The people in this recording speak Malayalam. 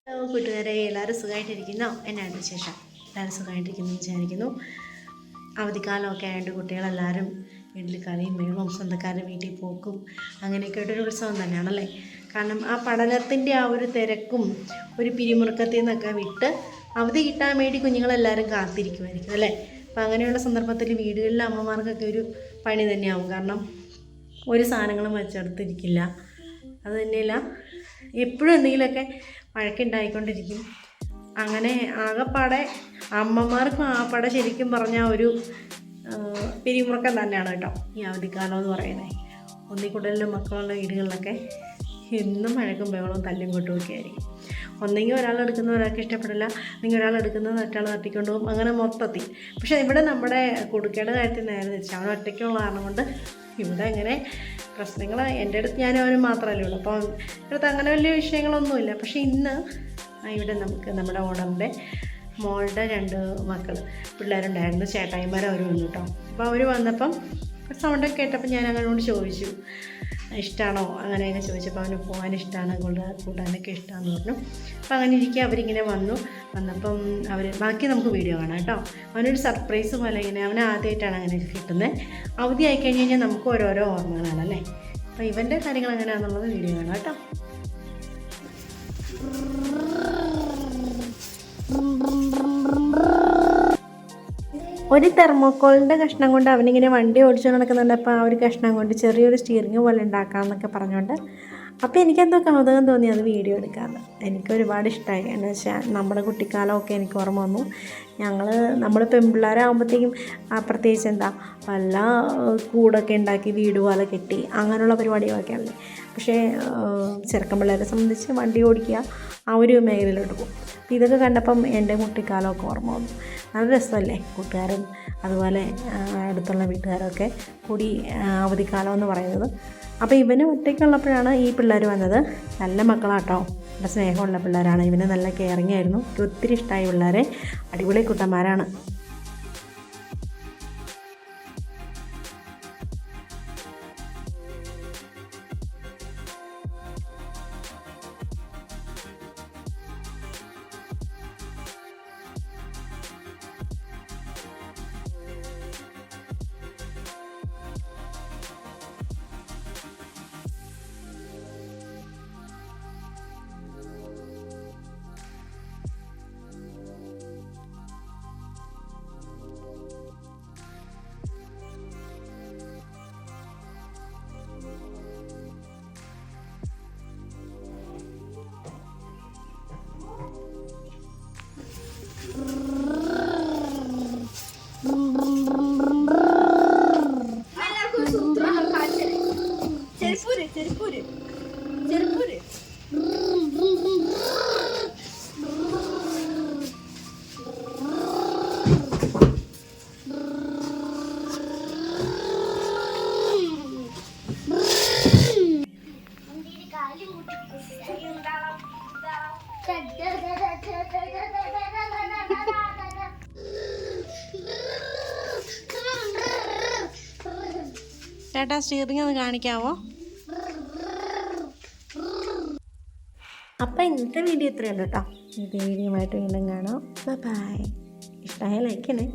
ഹലോ കൂട്ടുകാരെ, എല്ലാവരും സുഖമായിട്ടിരിക്കുന്നോ? എന്നാണ് വിശേഷം? എല്ലാവരും സുഖമായിട്ടിരിക്കുന്നു വിചാരിക്കുന്നു. അവധിക്കാലമൊക്കെ ആയതുകൊണ്ട് കുട്ടികളെല്ലാവരും വീട്ടിൽ കളിയും മേളവും സ്വന്തക്കാരുടെ വീട്ടിൽ പോക്കും അങ്ങനെയൊക്കെ ആയിട്ടൊരു ഉത്സവം തന്നെയാണല്ലേ. കാരണം ആ പഠനത്തിൻ്റെ ആ ഒരു തിരക്കും ഒരു പിരിമുറുക്കത്തിൽ നിന്നൊക്കെ വിട്ട് അവധി കിട്ടാൻ വേണ്ടി കുഞ്ഞുങ്ങളെല്ലാവരും കാത്തിരിക്കുമായിരിക്കും അല്ലേ. അപ്പോൾ അങ്ങനെയുള്ള സന്ദർഭത്തിൽ വീടുകളിലെ അമ്മമാർക്കൊക്കെ ഒരു പണി തന്നെയാവും. കാരണം ഒരു സാധനങ്ങളും വെച്ചെടുത്തിരിക്കില്ല. അത് തന്നെയല്ല, എപ്പോഴും എന്തെങ്കിലുമൊക്കെ വഴക്കുണ്ടായിക്കൊണ്ടിരിക്കും. അങ്ങനെ ആകെപ്പാടെ അമ്മമാർക്കും ആകെപ്പാടെ ശരിക്കും പറഞ്ഞാൽ ഒരു പിരിമുറുക്കം തന്നെയാണ് കേട്ടോ ഈ അവധിക്കാലം എന്ന് പറയുന്നത്. ഒന്നിൽ കൂടുതലും മക്കളുള്ള വീടുകളിലൊക്കെ എന്നും വഴക്കും ബഹളവും തല്ലും കൊട്ടുമൊക്കെ ആയിരിക്കും. ഒന്നെങ്കിൽ ഒരാളെടുക്കുന്നത് ഒരാൾക്ക് ഇഷ്ടപ്പെടില്ല, അല്ലെങ്കിൽ ഒരാളെടുക്കുന്നത് മറ്റാൾ തട്ടിക്കൊണ്ട് പോകും, അങ്ങനെ മൊത്തത്തിൽ. പക്ഷേ ഇവിടെ നമ്മുടെ കൊടുക്കേണ്ട കാര്യത്തിൽ നേരെ വെച്ചാൽ അവൻ ഒറ്റയ്ക്കുള്ള കാരണം കൊണ്ട് ഇവിടെ അങ്ങനെ പ്രശ്നങ്ങൾ എൻ്റെ അടുത്ത് ഞാനും അവനും മാത്രമല്ലേ ഉള്ളൂ. അപ്പോൾ ഇവിടുത്തെ അങ്ങനെ വലിയ വിഷയങ്ങളൊന്നുമില്ല. പക്ഷേ ഇന്ന് ഇവിടെ നമുക്ക് നമ്മുടെ ഓണറിൻ്റെ മോളുടെ 2 മക്കൾ പിള്ളേരുണ്ടായിരുന്നു, ചേട്ടായിമാർ അവർ വന്നു കേട്ടോ. അപ്പോൾ അവർ വന്നപ്പം സൗണ്ടൊക്കെ കേട്ടപ്പോൾ ഞാൻ അങ്ങനോട് ചോദിച്ചു, ഇഷ്ടമാണോ അങ്ങനെയൊക്കെ ചോദിച്ചപ്പോൾ അവന് പോകാൻ ഇഷ്ടമാണ്, കൂട്ടാനൊക്കെ ഇഷ്ടമാണെന്ന് പറഞ്ഞു. അപ്പോൾ അങ്ങനെ ഇരിക്കുക അവരിങ്ങനെ വന്നപ്പം അവർ ബാക്കി നമുക്ക് വീഡിയോ കാണാം കേട്ടോ. അവനൊരു സർപ്രൈസ് പോലെ ഇങ്ങനെ അവൻ ആദ്യമായിട്ടാണ് അങ്ങനെ കിട്ടുന്നത്. അവധി ആയിക്കഴിഞ്ഞ് കഴിഞ്ഞാൽ നമുക്ക് ഓരോരോ ഓർമ്മകളാണല്ലേ. അപ്പോൾ ഇവൻ്റെ കാര്യങ്ങൾ എങ്ങനെയാണെന്നുള്ളത് വീഡിയോ കാണാം കേട്ടോ. ഒരു തെർമോക്കോളിൻ്റെ കഷ്ണം കൊണ്ട് അവനിങ്ങനെ വണ്ടി ഓടിച്ചു നടക്കുന്നുണ്ട്. അപ്പോൾ ആ ഒരു കഷ്ണം കൊണ്ട് ചെറിയൊരു സ്റ്റിയറിങ് പോലെ ഉണ്ടാക്കാമെന്നൊക്കെ പറഞ്ഞുകൊണ്ട് അപ്പോൾ എനിക്കെന്തോ കൗതുകം തോന്നി അത് വീഡിയോ എടുക്കാമെന്ന്. എനിക്ക് ഒരുപാട് ഇഷ്ടമായി. എന്ന് വെച്ചാൽ നമ്മുടെ കുട്ടിക്കാലമൊക്കെ എനിക്ക് ഓർമ്മ വന്നു. നമ്മൾ പെൺപിള്ളേരാകുമ്പോഴത്തേക്കും പ്രത്യേകിച്ച് എന്താ വല്ല കൂടൊക്കെ ഉണ്ടാക്കി വീട് പോലെ കെട്ടി അങ്ങനെയുള്ള പരിപാടികളൊക്കെ അല്ലേ. പക്ഷേ ചെറുക്കൻ പിള്ളേരെ സംബന്ധിച്ച് വണ്ടി ഓടിക്കുക ആ ഒരു മേഖലയിലോട്ട് പോകും. ഇതൊക്കെ കണ്ടപ്പം എൻ്റെ കുട്ടിക്കാലമൊക്കെ ഓർമ്മ വന്നു. നല്ല രസമല്ലേ കൂട്ടുകാരും അതുപോലെ അടുത്തുള്ള വീട്ടുകാരൊക്കെ കൂടി അവധിക്കാലം എന്ന് പറയുന്നത്. അപ്പോൾ ഇവന് ഒറ്റയ്ക്കുള്ളപ്പോഴാണ് ഈ പിള്ളേർ വന്നത്. നല്ല മക്കളാട്ടോ, നല്ല സ്നേഹമുള്ള പിള്ളേരാണ്. ഇവന് നല്ല കെയറിങ് ആയിരുന്നു. എനിക്ക് ഒത്തിരി ഇഷ്ടമായി പിള്ളേരെ. അടിപൊളി കുട്ടന്മാരാണ്. ചേട്ടാ സ്റ്റിയറിംഗ് ഒന്ന് കാണിക്കാവോ? അപ്പം ഇന്നത്തെ വീഡിയോ ഇത്രയുള്ളൂ കേട്ടോ. ഇന്നത്തെ വീഡിയോ ആയിട്ട് വീണ്ടും കാണാം. ബൈ. ഇഷ്ടമായ ലൈക്ക് ചെയ്യണേ.